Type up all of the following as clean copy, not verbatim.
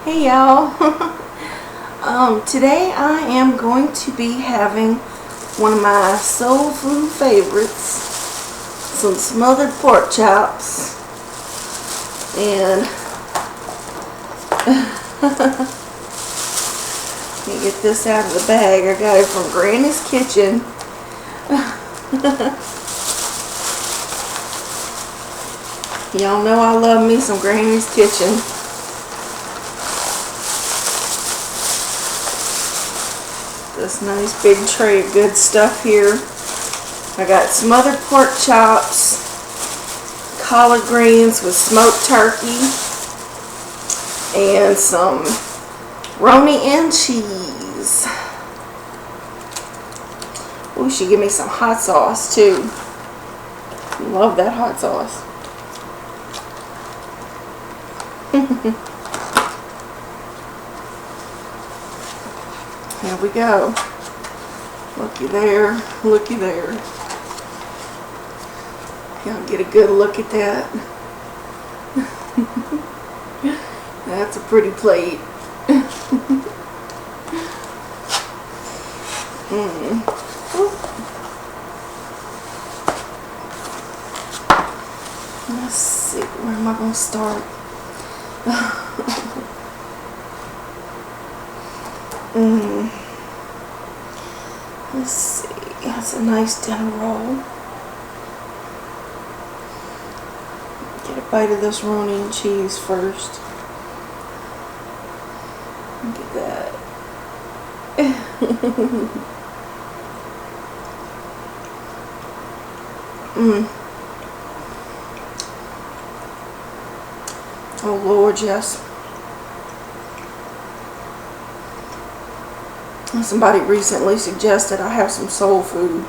Hey y'all. Today I am going to be having one of my soul food favorites, some smothered pork chops, and let me get this out of the bag. I got it from Granny's Kitchen. Y'all know I love me some Granny's Kitchen. This nice big tray of good stuff here. I got smothered pork chops, collard greens with smoked turkey, and some roni and cheese. Oh, she give me some hot sauce too. Love that hot sauce. Here we go. Looky there, looky there. Y'all get a good look at that. That's a pretty plate. Let's see, where am I going to start? Let's see, that's a nice dinner roll. Get a bite of this roni and cheese first. Look at that. Oh Lord, yes. Somebody recently suggested I have some soul food,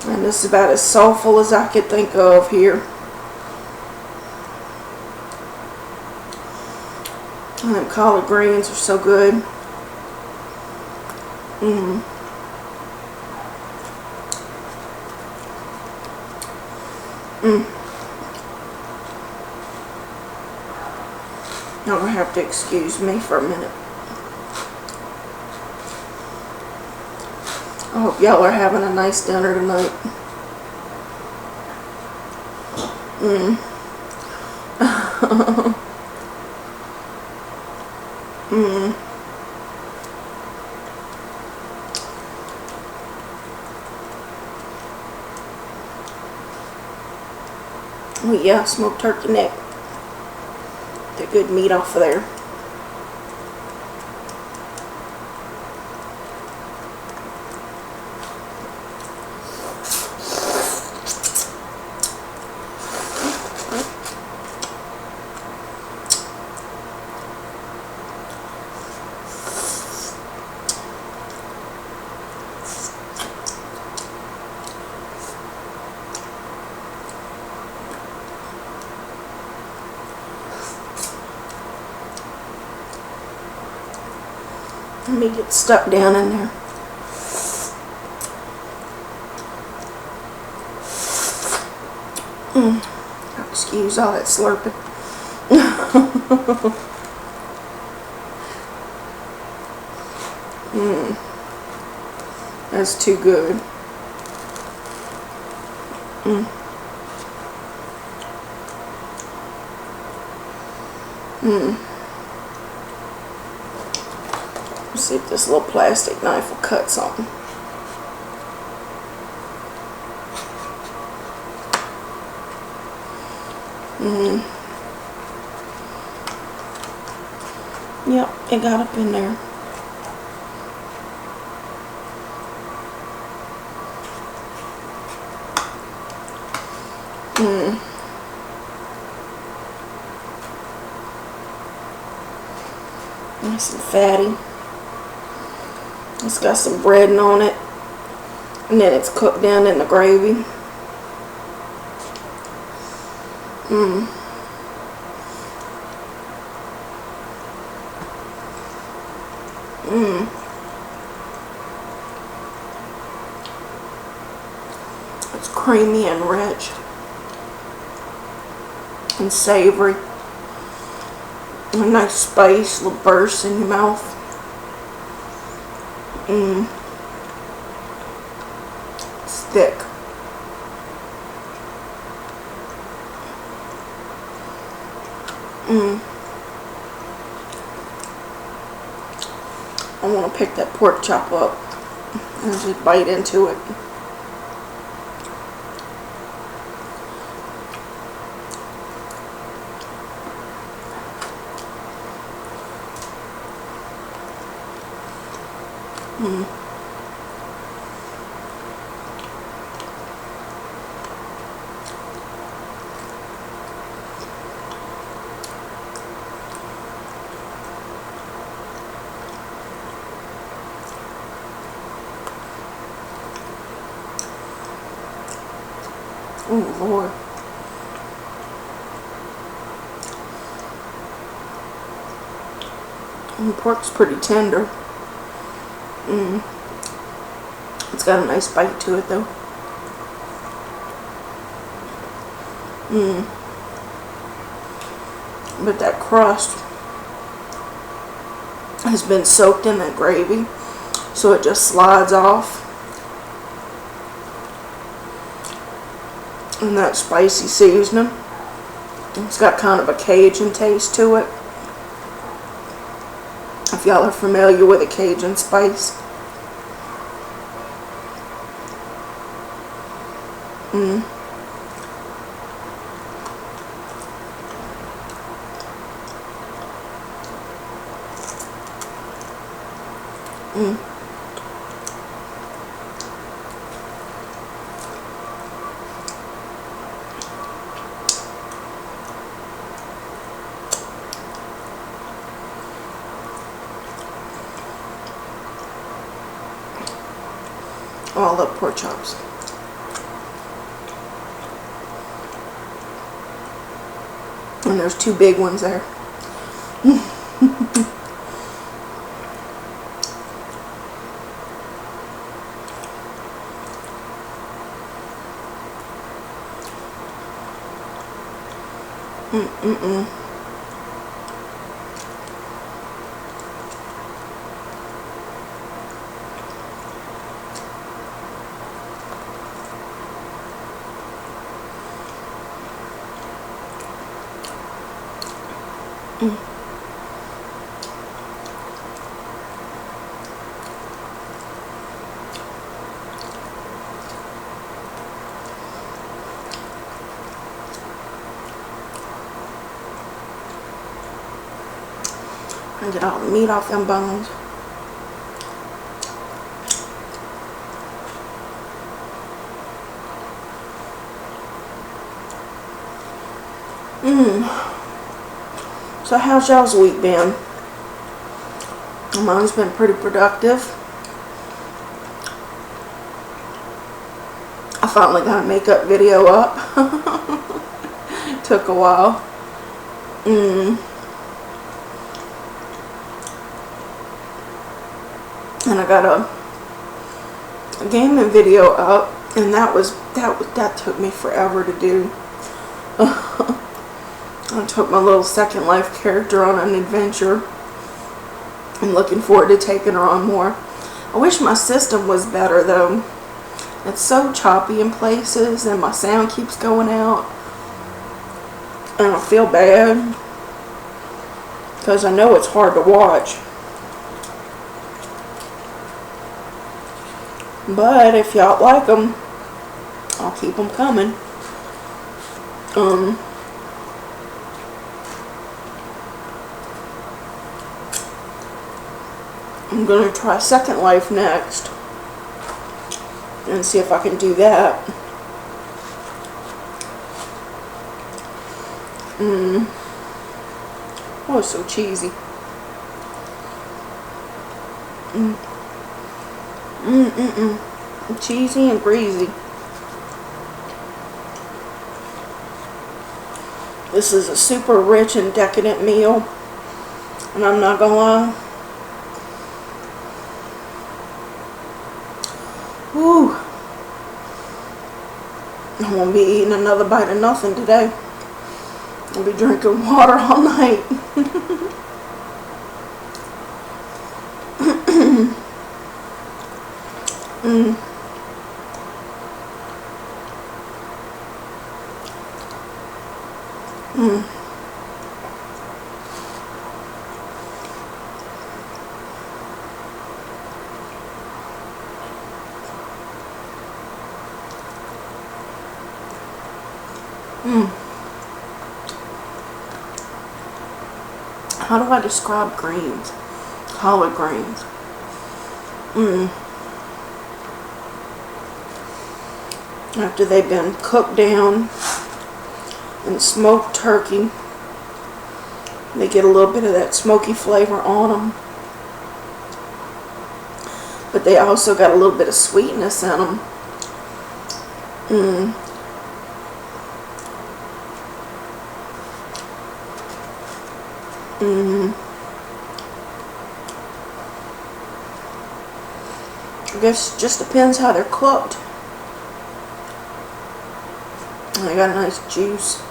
and this is about as soulful as I could think of here. And them collard greens are so good. Y'all gonna have to excuse me for a minute. I hope y'all are having a nice dinner tonight. Oh yeah, smoked turkey neck. The good meat off of there. Let me get stuck down in there. Excuse all that slurping. That's too good. Let's see if this little plastic knife will cut something. Yep, it got up in there. Nice and fatty. It's got some breading on it, and then it's cooked down in the gravy. It's creamy and rich and savory. A nice spice, little burst in your mouth. It's thick. I want to pick that pork chop up and just bite into it. Oh Lord. And the pork's pretty tender. It's got a nice bite to it though. But that crust has been soaked in that gravy, so it just slides off. And that spicy seasoning, it's got kind of a Cajun taste to it. If y'all are familiar with a Cajun spice. Oh, I love pork chops. And there's two big ones there. And get all the meat off them bones. So how's y'all's week been? Mine's been pretty productive. I finally got a makeup video up. Took a while. And I got a gaming video up, and that took me forever to do. I took my little Second Life character on an adventure. I'm looking forward to taking her on more. I wish my system was better though. It's so choppy in places and my sound keeps going out. And I feel bad because I know it's hard to watch. But if y'all like them, I'll keep them coming. I'm going to try Second Life next and see if I can do that. Oh, it's so cheesy. Cheesy and greasy. This is a super rich and decadent meal, and I'm not gonna lie. Woo! I won't be eating another bite of nothing today. I'll be drinking water all night. How do I describe greens? Collard greens. After they've been cooked down and smoked turkey, they get a little bit of that smoky flavor on them. But they also got a little bit of sweetness in them. I guess it just depends how they're cooked. They got a nice juice.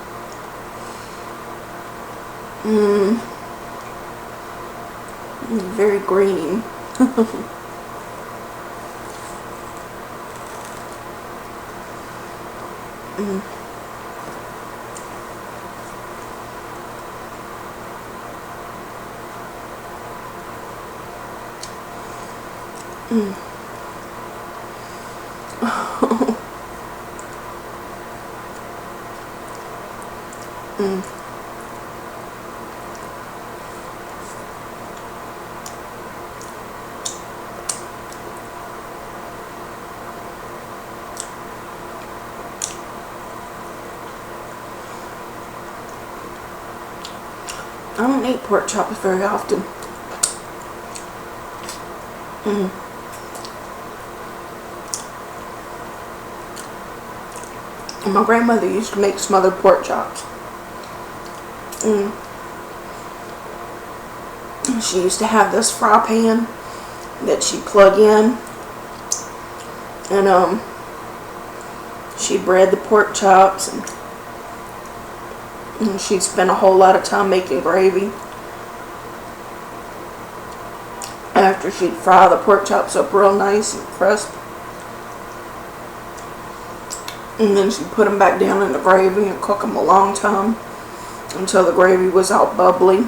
Very green. I don't eat pork chops very often. And my grandmother used to make smothered pork chops. She used to have this fry pan that she'd plug in, and she'd bread the pork chops, and she'd spend a whole lot of time making gravy after she'd fry the pork chops up real nice and crisp. And then she'd put them back down in the gravy and cook them a long time until the gravy was all bubbly.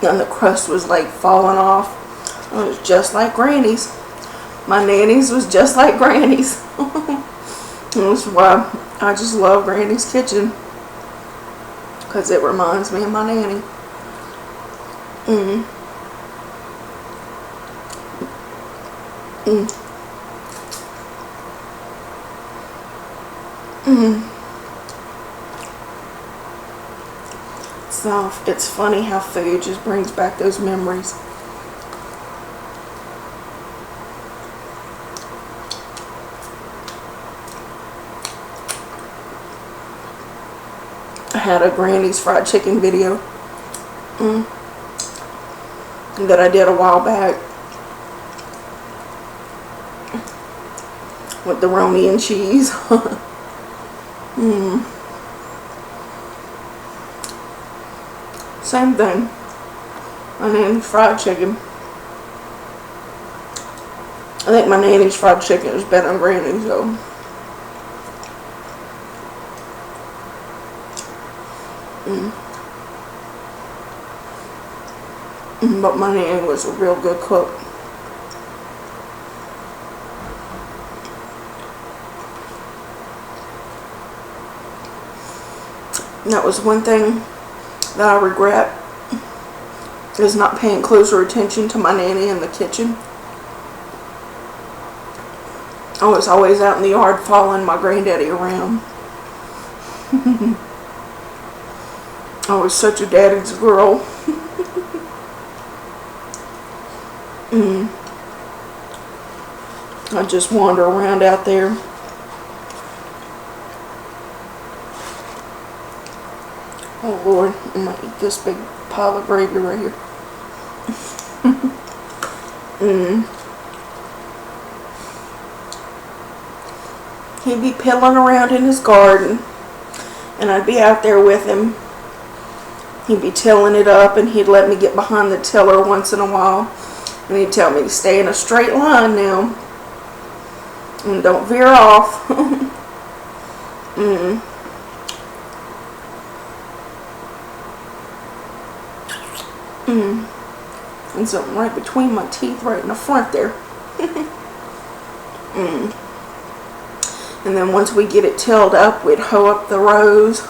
And the crust was like falling off. It was just like Granny's. My nanny's was just like Granny's. That's why I just love Granny's kitchen, because it reminds me of my nanny. So it's funny how food just brings back those memories. I had a Granny's fried chicken video that I did a while back with the roni and cheese. Same thing. My nanny's fried chicken. I think my nanny's fried chicken is better than Granny's though. But my nanny was a real good cook. And that was one thing that I regret, is not paying closer attention to my nanny in the kitchen. I was always out in the yard following my granddaddy around. I was such a daddy's girl. I just wander around out there. Oh Lord, I'm gonna eat this big pile of gravy right here. He'd be piddling around in his garden, and I'd be out there with him. He'd be tilling it up, and he'd let me get behind the tiller once in a while, and he'd tell me to stay in a straight line now and don't veer off. And something right between my teeth, right in the front there. And then once we get it tilled up, we'd hoe up the rows.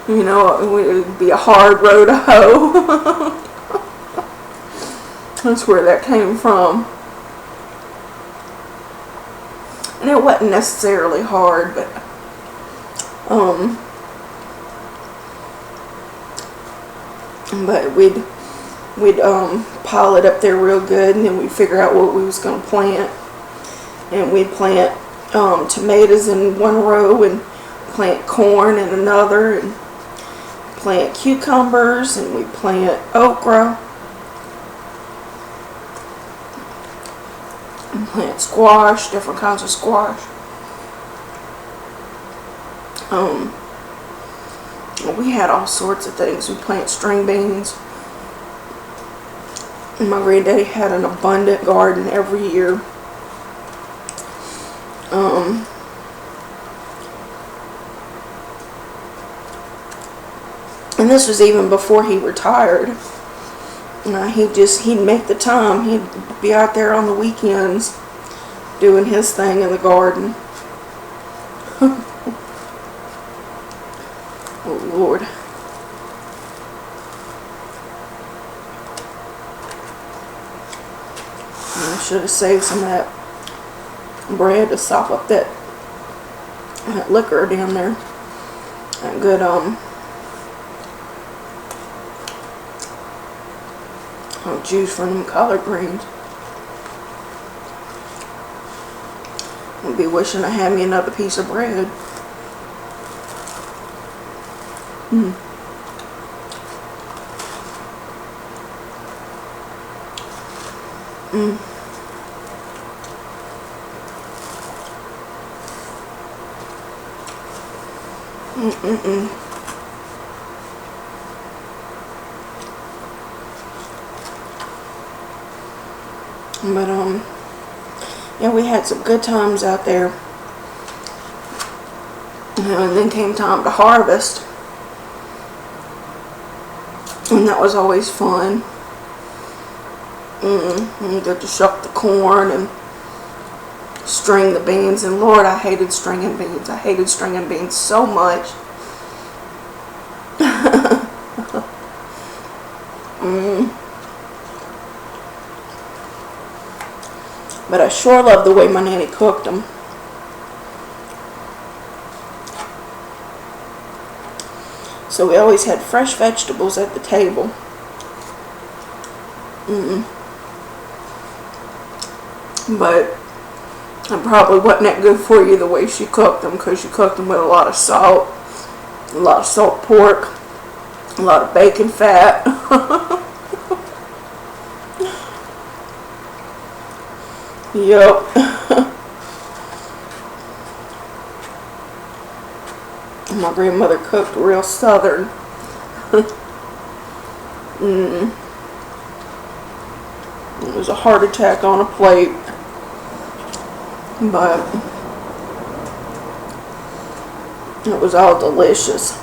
You know, it would be a hard row to hoe. That's where that came from. And it wasn't necessarily hard, but we'd pile it up there real good, and then we'd figure out what we was going to plant. And we'd plant tomatoes in one row, and plant corn in another, and plant cucumbers, and we'd plant okra, and plant squash, different kinds of squash. We had all sorts of things. We plant string beans. And my granddaddy had an abundant garden every year. And this was even before he retired. He'd make the time. He'd be out there on the weekends doing his thing in the garden. Oh, Lord. I should have saved some of that bread to sop up that liquor down there. That good, juice from them collard greens. I'll be wishing I had me another piece of bread. But yeah, we had some good times out there. And then came time to harvest, and that was always fun. And you get to shuck the corn and string the beans. And Lord, I hated stringing beans. I hated stringing beans so much. But I sure loved the way my nanny cooked them. So we always had fresh vegetables at the table. But it probably wasn't that good for you the way she cooked them, because she cooked them with a lot of salt, a lot of salt pork, a lot of bacon fat. Yep. My grandmother cooked real Southern. It was a heart attack on a plate, but it was all delicious.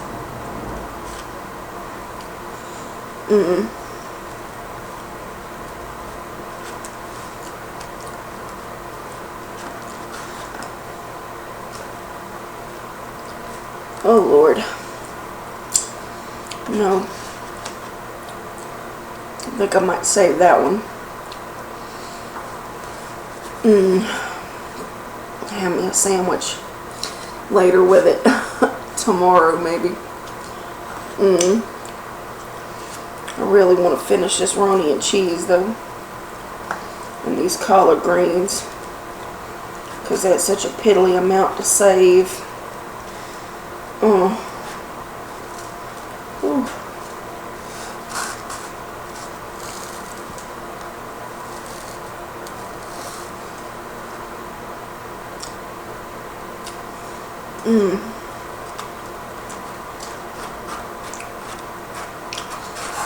Oh, Lord. No. I think I might save that one. Have me a sandwich later with it. Tomorrow, maybe. I really want to finish this roni and cheese, though. And these collard greens. Because that's such a piddly amount to save.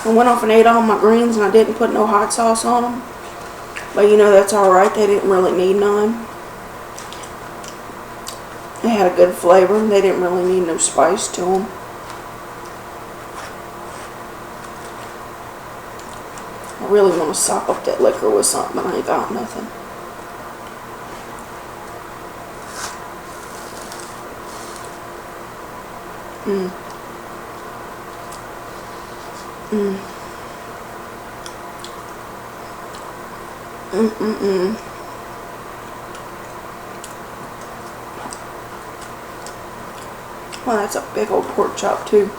I went off and ate all my greens, and I didn't put no hot sauce on them. But you know, that's alright. They didn't really need none. They had a good flavor, and they didn't really need no spice to them. I really want to sop up that liquor with something, but I ain't got nothing. Mm. Mm. Mm-mm-mm. Well, that's a big old pork chop too.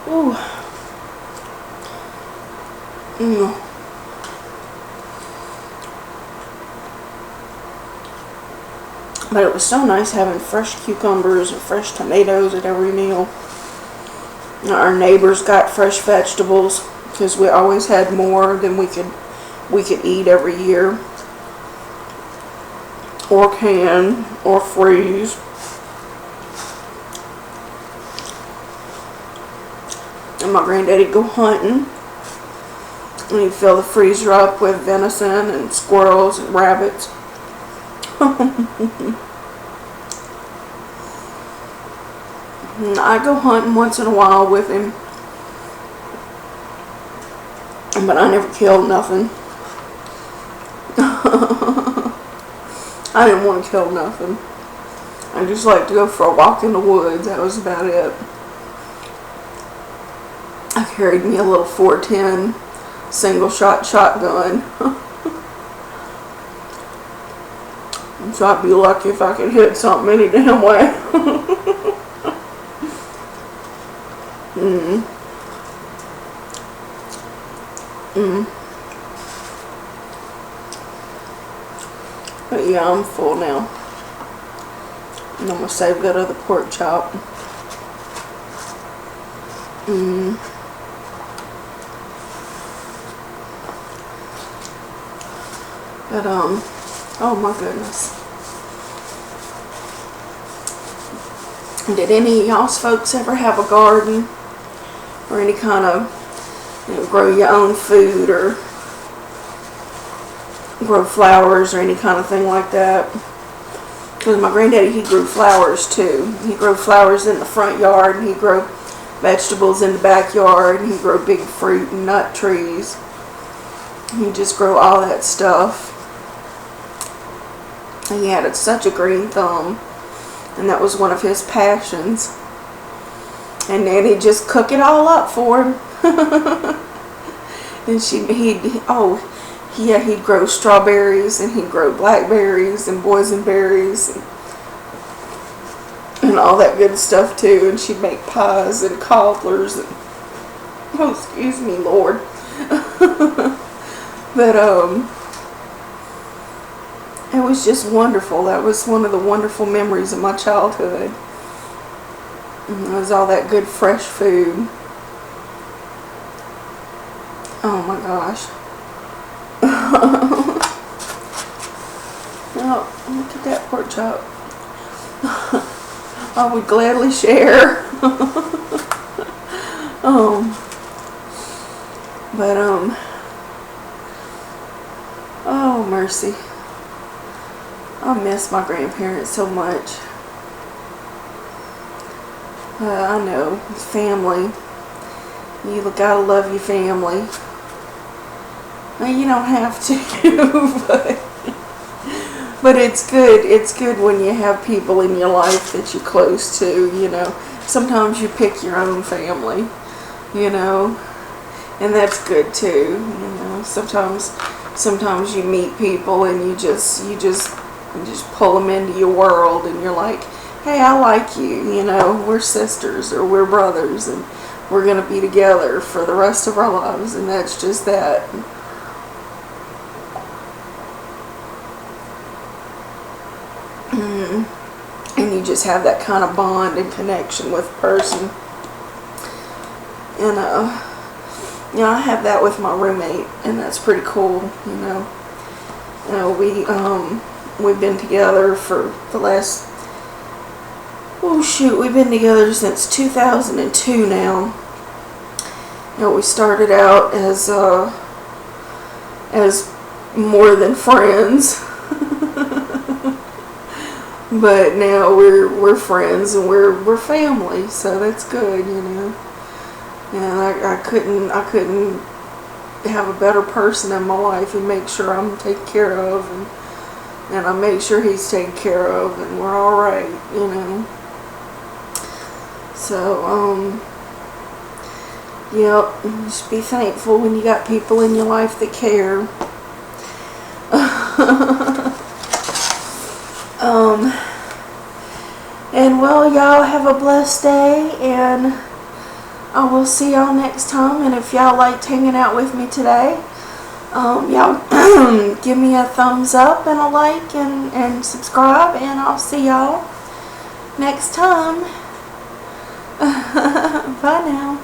Ooh. Mm. But it was so nice having fresh cucumbers and fresh tomatoes at every meal. Our neighbors got fresh vegetables because we always had more than we could eat every year, or can, or freeze. And my granddaddy'd go hunting, and he'd fill the freezer up with venison and squirrels and rabbits. I go hunting once in a while with him, but I never killed nothing. I didn't want to kill nothing. I just like to go for a walk in the woods. That was about it. I carried me a little 410 single shot shotgun. So I'd be lucky if I could hit something any damn way. Mm. Mm. But yeah, I'm full now. And I'm gonna save that other pork chop. Mm. But oh my goodness. Did any of y'all's folks ever have a garden? Or any kind of, grow your own food, or grow flowers, or any kind of thing like that? Because my granddaddy, he grew flowers too. He grew flowers in the front yard, and he grew vegetables in the backyard, and he grew big fruit and nut trees. He just grew all that stuff. And he had such a green thumb, and that was one of his passions. And then he'd just cook it all up for him. And he'd grow strawberries, and he'd grow blackberries and boysenberries and all that good stuff too. And she'd make pies and cobblers and, oh, excuse me, Lord. But it was just wonderful. That was one of the wonderful memories of my childhood. And it was all that good fresh food. Oh my gosh. Oh, look at that pork chop. I would gladly share. Oh mercy. I miss my grandparents so much. I know, it's family. You gotta love your family. Well, you don't have to, but it's good. It's good when you have people in your life that you're close to, Sometimes you pick your own family, and that's good too, Sometimes you meet people and you just pull them into your world, and you're like, hey, I like you, we're sisters or we're brothers, and we're going to be together for the rest of our lives, and that's just that. And you just have that kind of bond and connection with a person. And, I have that with my roommate, and that's pretty cool, we've been together for the last, we've been together since 2002 now. We started out as more than friends. But now we're friends and we're family, so that's good, you know. And I couldn't have a better person in my life and make sure I'm taken care of, and I make sure he's taken care of, and we're all right, you know. So yep, just be thankful when you got people in your life that care. And well, y'all have a blessed day, and I will see y'all next time. And if y'all liked hanging out with me today, y'all give me a thumbs up and a like and subscribe, and I'll see y'all next time. Bye now.